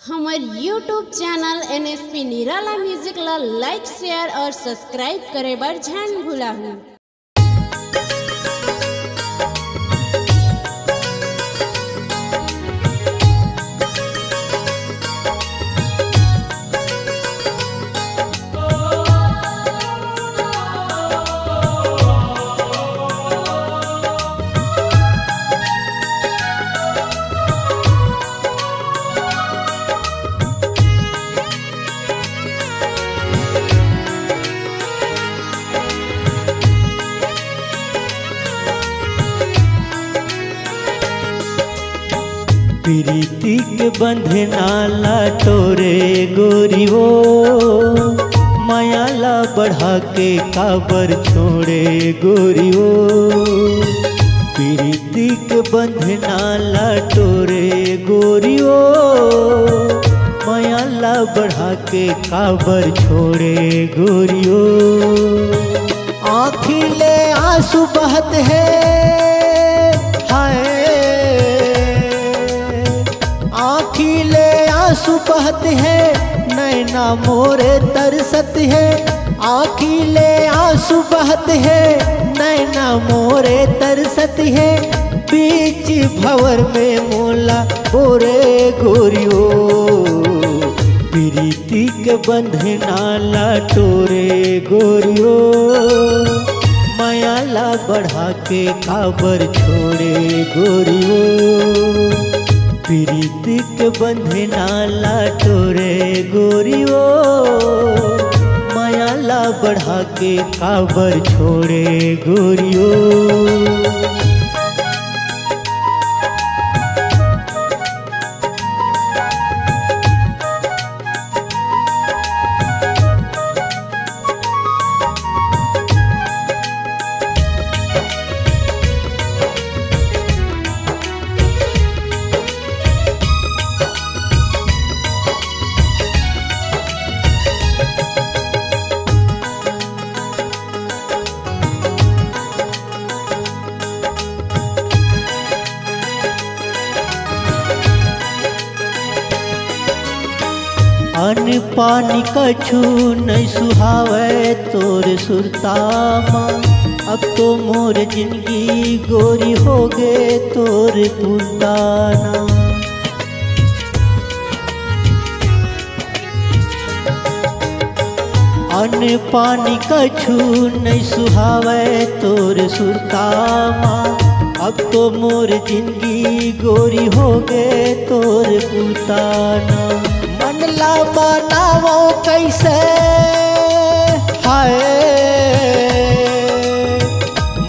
हमार YouTube channel NSP निराला music ला like share और subscribe करे बर झन भुलाहू। प्रीति के बंधना ला तोरे गोरी हो, मायाला बढ़ा के काबर छोड़े गोरी हो। प्रीति के बंधना ला तोरे गोरी हो, मायाला बढ़ा के काबर छोड़े गोरी हो। आँखिले आंसू बहत है हाय, आँखिले आंसू बहत है, नैना मोरे तरसत है। आँखिले आंसू बहत है, नैना मोरे तरसत है। बीच भंवर में मोला बोरे गोरियो, प्रीति के बंधना ला तोरे गोरियो। मायाला बढ़ा के काबर छोड़े गोरियो, प्रीति के बंधना ला तोरे गोरियो। मायाला बढ़ा के काबर छोड़े गोरियो। अन्न पानी कछु नहीं सुहावे तोर सुरतामा। अब तो मोर जिंदगी गोरी हो गे तोर पुरदाना। अन्न पानी कछु नहीं सुहावे तोर सुरतामा। अब तो मोर जिंदगी गोरी हो गे तोर पुरदाना। मनला बनावो कैसे हाय,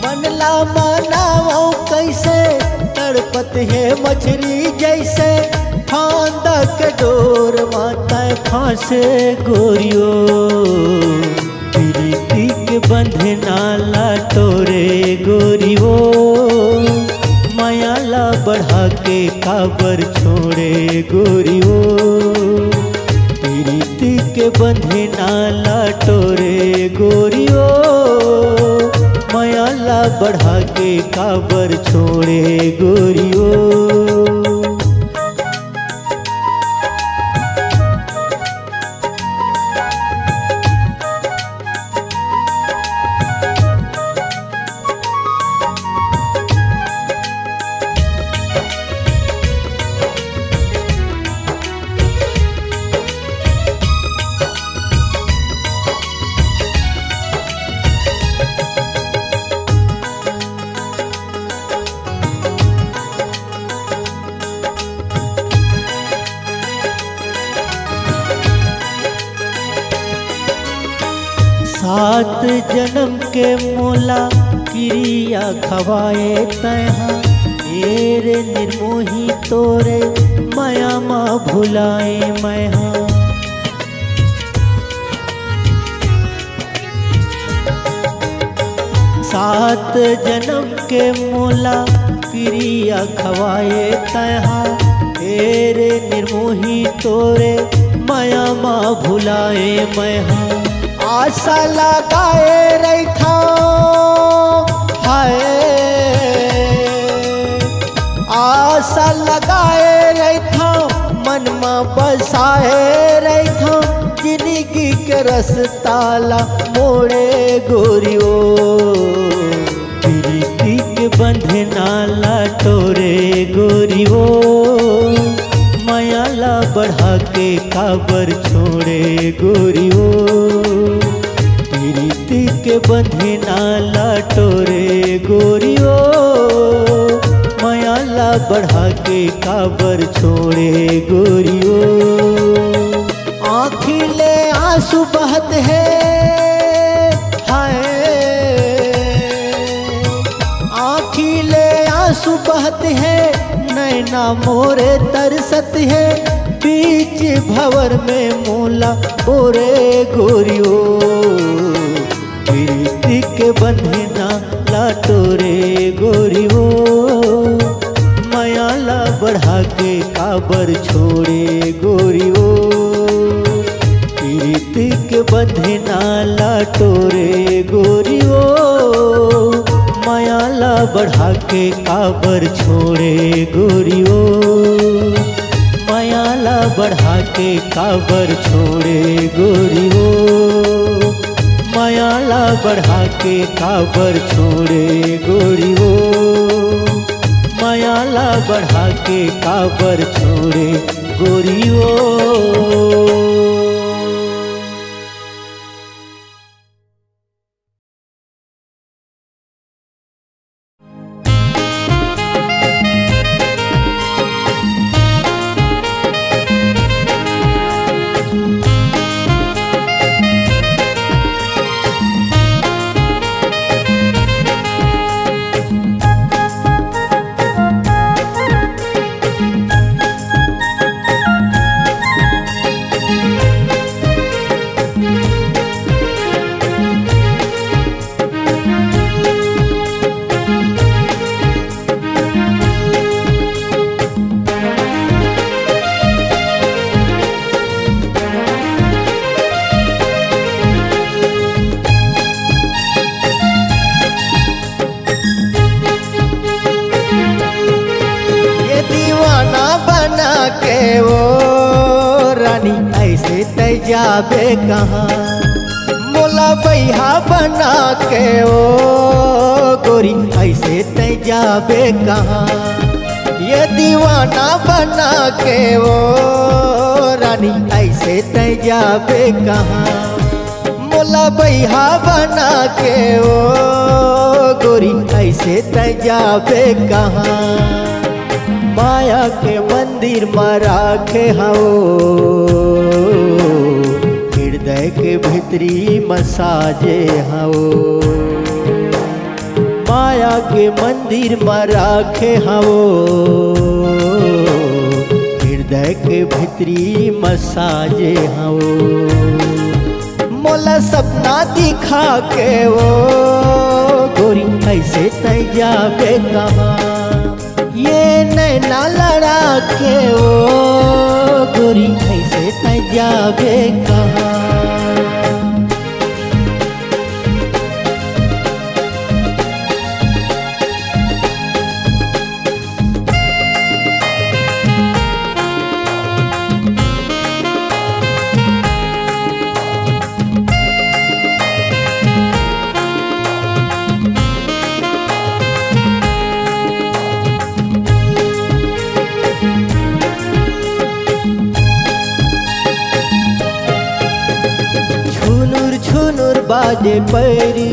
मनला बनावो कैसे, तड़पत है मछली जैसे। फांदा के डोर माता फांसे गोरियो, प्रीति के बंधना ला तोरे गोरियो। मायाला बढ़ा के काबर छोड़े गोरियो, प्रीति के बंधना ला तोरे गोरियो। मायाला बढ़ा के काबर छोड़े गोरियो। सात जन्म के मोला क्रिया खवाए तैहा। एर निर्मोही तोरे माया माँ भुलाए मैहा। सात जन्म के मोला क्रिया खवाए तैहा। एर निर्मोही तोरे माया माँ भुलाए मैहा। आशा लगाए रखा हाय, आशा लगाए रखा मन मन में बसाए रही जिंदगी के रसताला मोड़े गोरियो। प्रीति के बंधनाला तोरे गोरियो, मायाला बढ़ा के काबर छोड़े गोरियो। प्रीति के बंधनाला तोरे गोरियो, मायाला बढ़ा के काबर छोड़े गोरियो। आँखिले आंसू बहत है हाय, आँखिले आंसू बहत है, नैना मोरे तरसत है, बीच भंवर में मोला बोरे गोरियो। प्रीति के बंधना लाटोरे गोरियो, मायाला बढ़ा के काबर छोड़े गोरियो। प्रीति के बंधना लाटोरे गोरियो, मायाला बढ़ा के काबर छोड़े गोरियो। मायाला बढ़ा के काबर छोड़े गोरियो, मायाला बढ़ा के काबर छोड़े गोरियो। मायाला बढ़ा के काबर छोड़े गोरियो। जाबे कहाँ मोला बैहा बना के ओ गोरी, ऐसे तय जाबे कहाँ। ये दीवाना बना के ओ रानी, ऐसे तय जाबे कहाँ। मोला बैहा बना के ओ गोरी, ऐसे तय जाबे कहाँ। माया के मंदिर में राखे हो, हृदय के भीतरी मसाजे हो। माया के मंदिर में राखे हो, हृदय के भीतरी मसाजे हो। मोला सपना दिखा के वो गोरी, ऐसे तय जाबे कहाँ। ये नैना लड़ा के ओ गोरी, ऐसे तय जाबे कहाँ। बाजे पैरी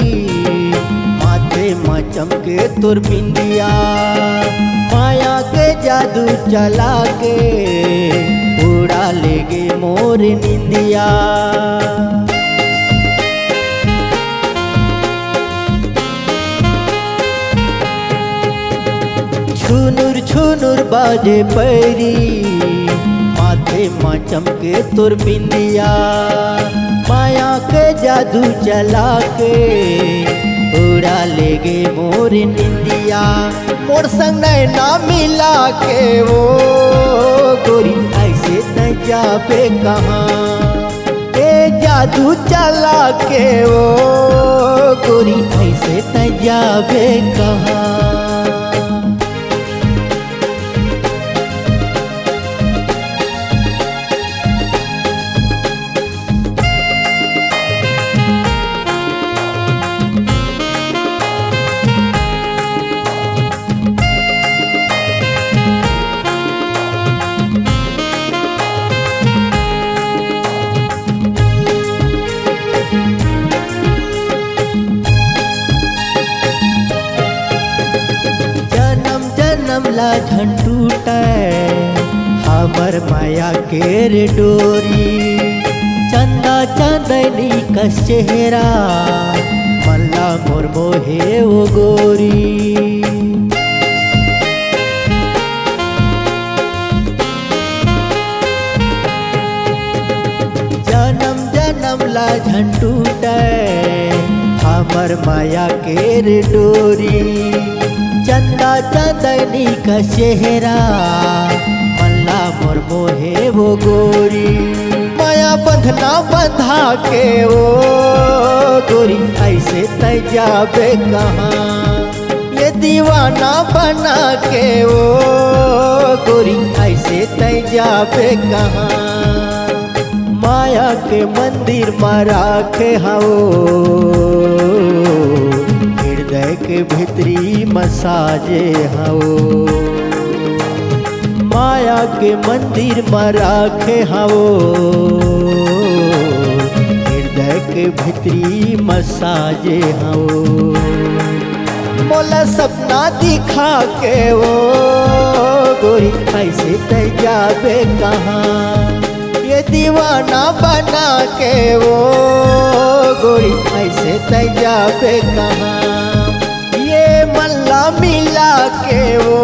माथे माँ चमके तुर बिंदिया, माया के जादू चला के उड़ा लेगे मोर निंदिया। छुनुर छुनुर बाजे पैरी माथे माँ चमके तुर बिंदिया, माया के जादू चला के उड़ा लेगे मोर निंदिया। मोर संग नैना मिला के वो गोरी, ऐसे न जाबे कहाँ। ए जादू चला के वो गोरी, ऐसे न जाबे कहाँ। ला झंटूटे हमर माया केर डोरी। चंदा चांदनी कस चेहरा मल्ला मोर मोहे ओ गोरी। जन्म जन्म ला झंटूटे हमर माया केर डोरी। चंदा चांदनी का चेहरा मल्ला मोर मोहे वो गोरी। माया बंधना बंधा के वो गोरी ऐसे तय जाबे कहाँ। ये दीवाना बना के वो गोरी ऐसे तय जाबे कहाँ। माया के मंदिर में राखे हाओ हृदय के भीतरी मसाजे हाओ। माया के मंदिर में राखे हाओ हृदय के भीतरी मसाजे हाओ। मोला सपना दिखा के वो गोरी ऐसे तय जाबे कहाँ। ये दीवाना बना के वो गोरी ऐसे तय जाबे कहाँ। ये मल्ला मिला के वो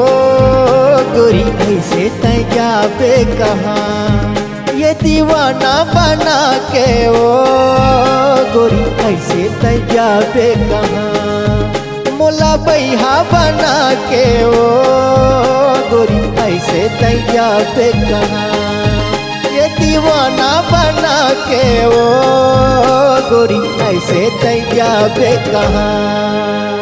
गोरी ऐसे तय जाबे कहाँ। ये दीवाना बना के वो गोरी ऐसे तय जाबे कहाँ। मोला बैहा बना के वो गोरी ऐसे तय जाबे कहाँ। ये दीवाना बना के वो गोरी ऐसे तय जाबे कहाँ।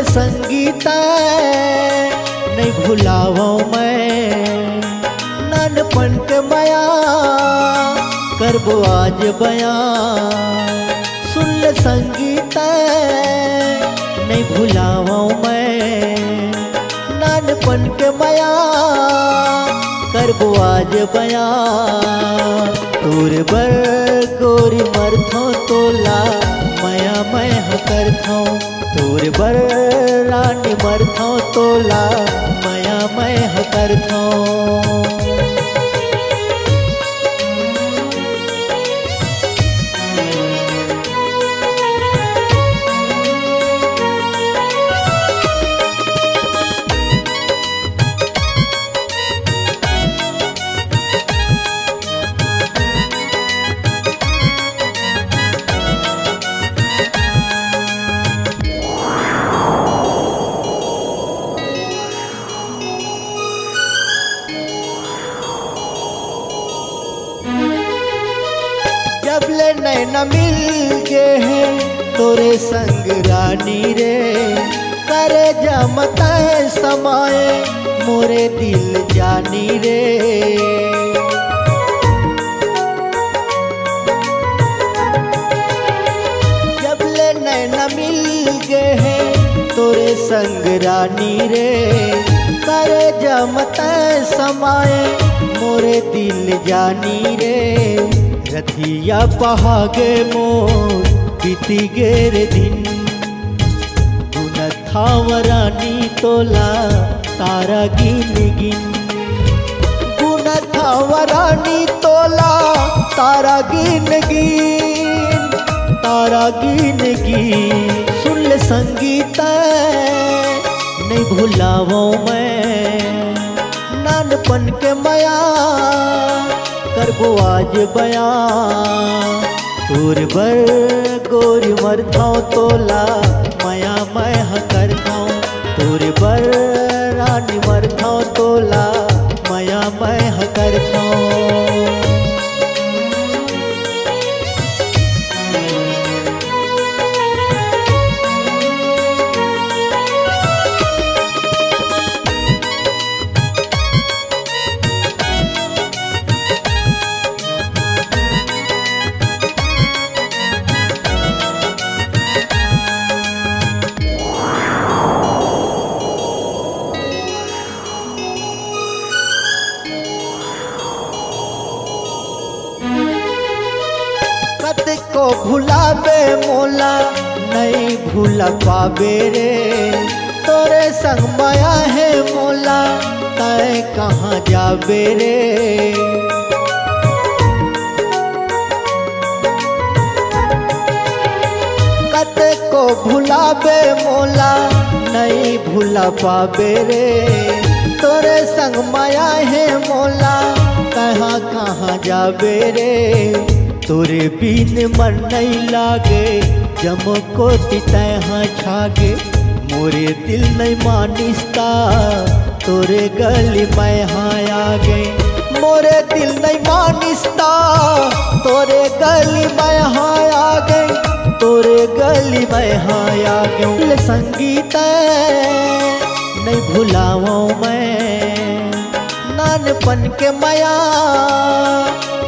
संगीता नहीं भुलावो मैं नानपन के माया करबो आज बयां। सुन ले संगीता नहीं भुलावो मैं नानपन के माया करबो आज बयां। तोर बर गोरी मरथो तोला माया मैं करथो। तोर बर रानी मरथो तोला माया मैं करथो। जबले नैना मिल गए हैं तोरे संग रानी रे। करे जमता है समाए मोरे दिल जानी रे। जबले नैना मिल गए हैं तोरे संग रानी रे। करे जमता है समाए मोरे दिल जानी रे। रथिया पहागे मोर बीती गेर दिन। गुणथावरानी तोला तारा गिन गिन। गुणथावरानी तोला तारा गिन गिन। तारा गिन गिन। सुन ले संगीता नहीं भुलावो मैं नानपन के माया करबो आज बयां। तोर बर गोरी मरथो तोला माया मैं करथो। तोर बर रानी मरथो तोला माया मैं करथो। भूला पाबे रे तोरे संग माया है मोला तय कहाँ जाबे रे। कते को भुलाबे मोला नहीं भूला पाबे रे तोरे संग माया है मोला कहाँ कहाँ जाबे रे। तोरे बिन मन नहीं लागे जम को तहाँ छागे मोरे दिल नहीं मानिस्ता तोरे गली में हाँ आगे। मोरे दिल नहीं मानिस्ता तोरे गली में हाँ आगे तोरे गली में हाँ आगे। संगीत नहीं भुलाओ मैं नानपन के माया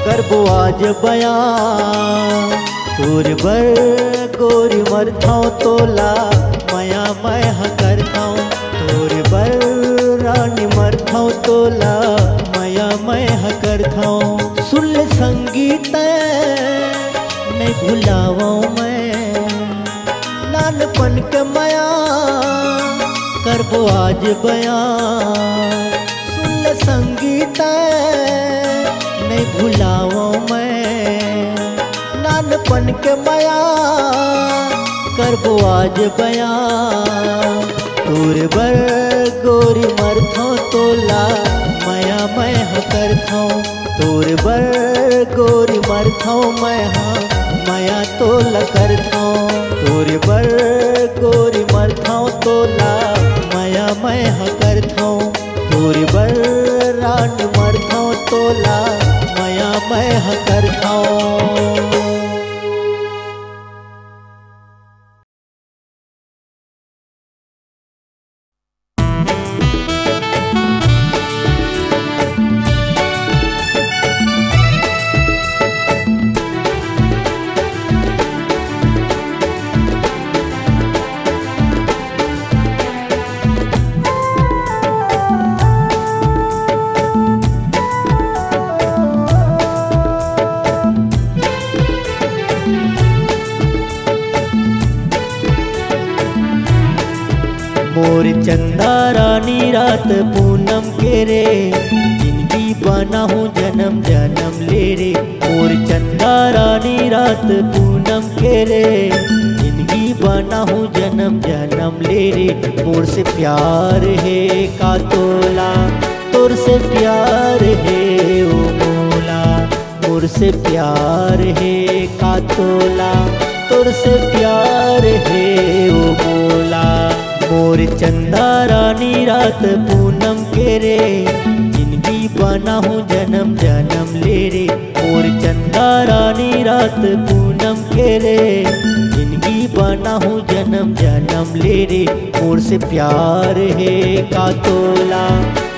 करबो आज बया तोर बर गोरी मरथाओ तोला माया मैं करथाओ तोर बर रानी मरथाओ तोला माया मैं करथाओ। सुन ले संगीत नहीं भुलाओ मैं नानपन के माया करबो आज बया। सुन ले संगीत नहीं भुलाओ मैं नानपन के माया करबो आज बया। तोर बर गोरी मरथो तोला माया मैं करथो तोर बर गोरी मरथो मैं माया तोला करथो तोर बर गोरी मरथो तोला माया मैं करथो तोर बर रान मरथो तोला माया मैं करथो। मोर चंदा रानी रात पूनम के रे जिंदगी बना हूँ जन्म जन्म ले रे। मोर चंदा रानी रात पूनम के रे जिंदगी बना हूँ जन्म जन्म ले रे। मोर से प्यार है का तोला तोर से प्यार है ओ मोला मोर से प्यार है का तोला तोर से प्यार है ओ मोला। मोर चंदा रानी रात पूनम के रे जिंदगी बना हूँ जन्म जन्म ले रे। मोर चंदा रानी रात पूनम के रे जिंदगी बना हूँ जन्म जन्म ले रे। मोर से प्यार है का तोला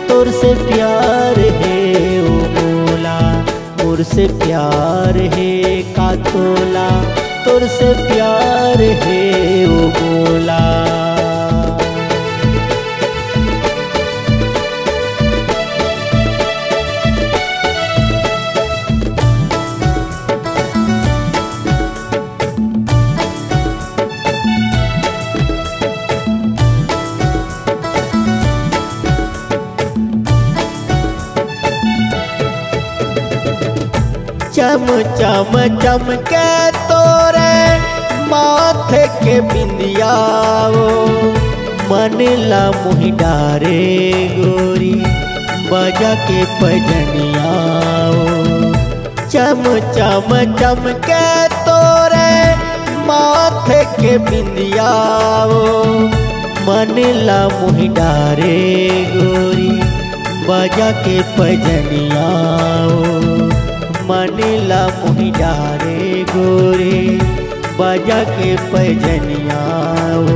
तोर से प्यार है ओ मोला मोर से प्यार है का तोला तोर से प्यार है ओ मोला। चम चम चम के तोरे माथे के बिंदियाओ मन ला मुहि डारे गोरी बजा के पजनियाओ। चम चम चम के तोरे माथे के बिंदियाओ मन ला मुहि डारे गोरी बजा के पजनियाओ। मनीला मुहि डारे गोरे बजा के पैजनियाओ।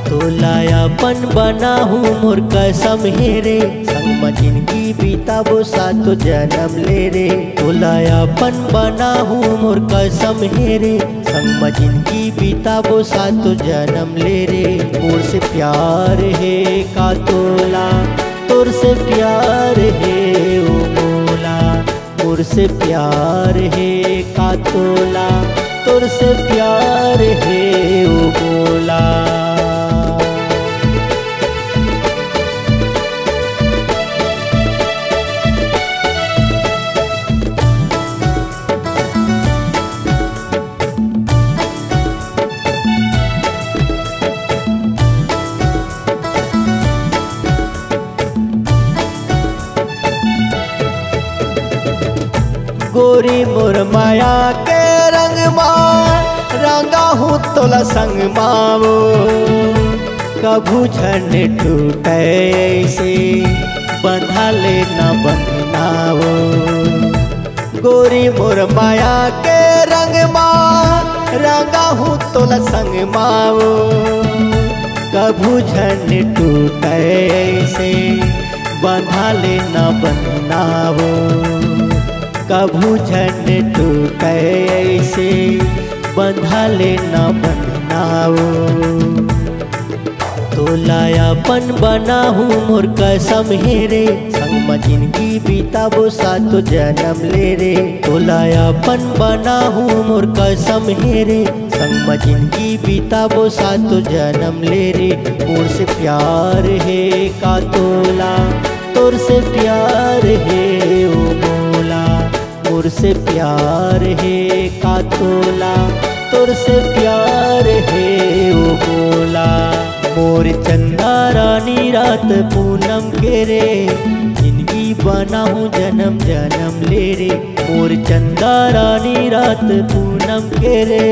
तोलायापन बना हूँ मोर कसम हे रे संग म जिंदगी बीताबो सातो जन्म ले रे। तोलायापन बना हूँ मोर कसम हे रे संग म जिंदगी बीताबो सातो जन्म ले रे। मोर से प्यार है का तोला तोर से प्यार है ओ मोला मोर से प्यार है का तोला तोर से प्यार है ओ बोला। गोरी मोर माया के रंग माँ रंगा हूँ तोला संग मावो, कभू झन टूटे ऐसे बंधा लेना बंधनावो। गोरी मोर माया के रंग माँ रंगा हूँ तोला संग मावो, कभू झन टूटे ऐसे बंधा लेना बंधनावो। कभू झन टूटे ऐसे बंधा लेना बंधनाओ। तोलायापन बना हूँ मोर कसम है रे, संग में जिंदगी बीताबो सातो जन्म ले रे। तोलायापन बना हूँ मोर कसम है रे, संग में जिंदगी बीताबो सातो जन्म ले रे। मोर से प्यार है का तोला, तोर से प्यार है ओ बोला। मोर से प्यार है का तोला, तोर से प्यार है ओ बोला। मोर चंदा रानी रात पूनम के रे, जिंदगी बना हूँ जन्म जन्म ले रे। मोर चंदा रानी रात पूनम के रे,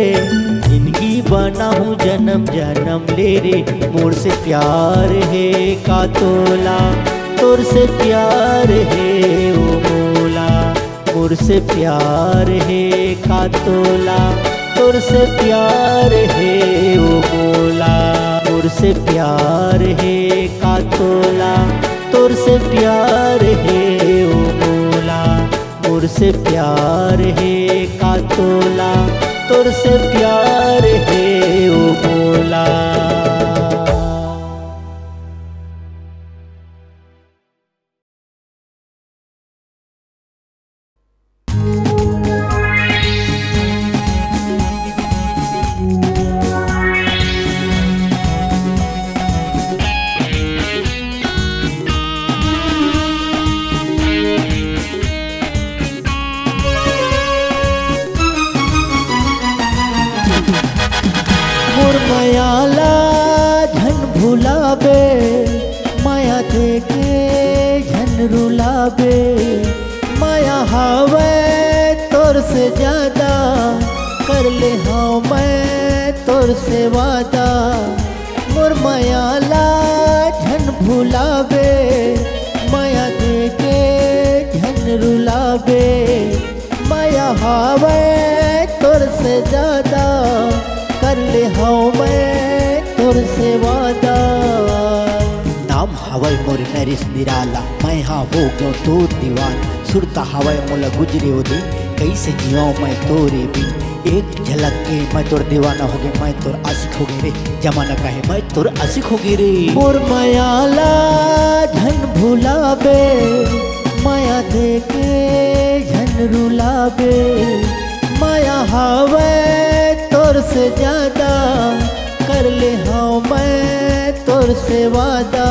जिंदगी बना हूँ जन्म जन्म ले रे। मोर से प्यार है का तोला, तोर से प्यार है ओ बोला। मोर से प्यार है का तोला, तोर से प्यार है ओ बोला। मोर से प्यार है का तोला, तोर से प्यार है ओ बोला। मोर से प्यार है का तोला, तोर से प्यार है ओ बोला। मोर मायाला झन भुलाबे, माया देके झन रुलाबे। माया हावे तोर से ज्यादा, कर ले हाँ मैं तोर से वादा। मोर मायाला झन भुलाबे, माया देके झन रुलाबे। माया हावे तोर से ज्यादा, कर ले हाँ मैं तोर से वादा। नाम हवाई मोर नरिस निराला, मैं हाँ हो गयो तोर दीवान। सुरता हवाई मोला गुजरे वो दिन, कैसे जियो मैं तोरे बिन। एक झलक के मैं तोर दीवाना हो गए, मैं तोर आशिक हो गए रे। जमाना कहे मैं तोर आशिक हो गए रे। मोर मायाला झन भुलाबे, माया देके झन रुलाबे। माया हावे तोर से ज्यादा, कर ले हाँ मैं तोर से वादा।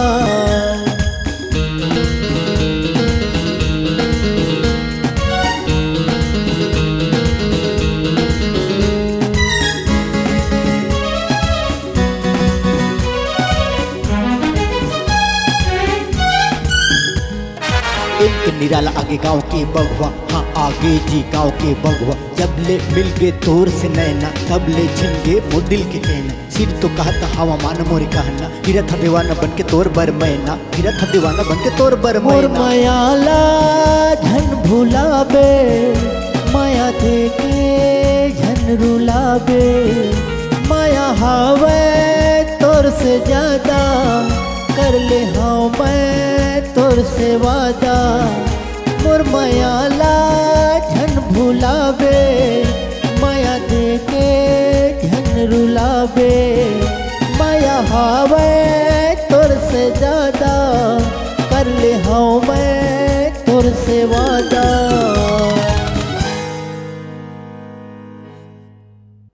एक निराला आगे गाँव के बगवा, हाँ आगे जी गाँव के बगवा। जब ले मिल गए तोर से नैना, तब ले छिन गए वो दिल के कहना। सिर तो कहता हवा मान मोरे कहना, गिरा था दीवाना बन के तोर बर मैना। गिरा था दीवाना बन के तोर बर मोर मैना। मायाला झन भुलाबे, माया देके झन रुलाबे। माया हावे तोर से ज्यादा, कर ले हाँ मैं तोर से वादा। मोर मायाला झन भुलाबे, माया देके झन रुलाबे। माया हावे तोर से ज्यादा, कर ले हाँ मैं तोर से वादा।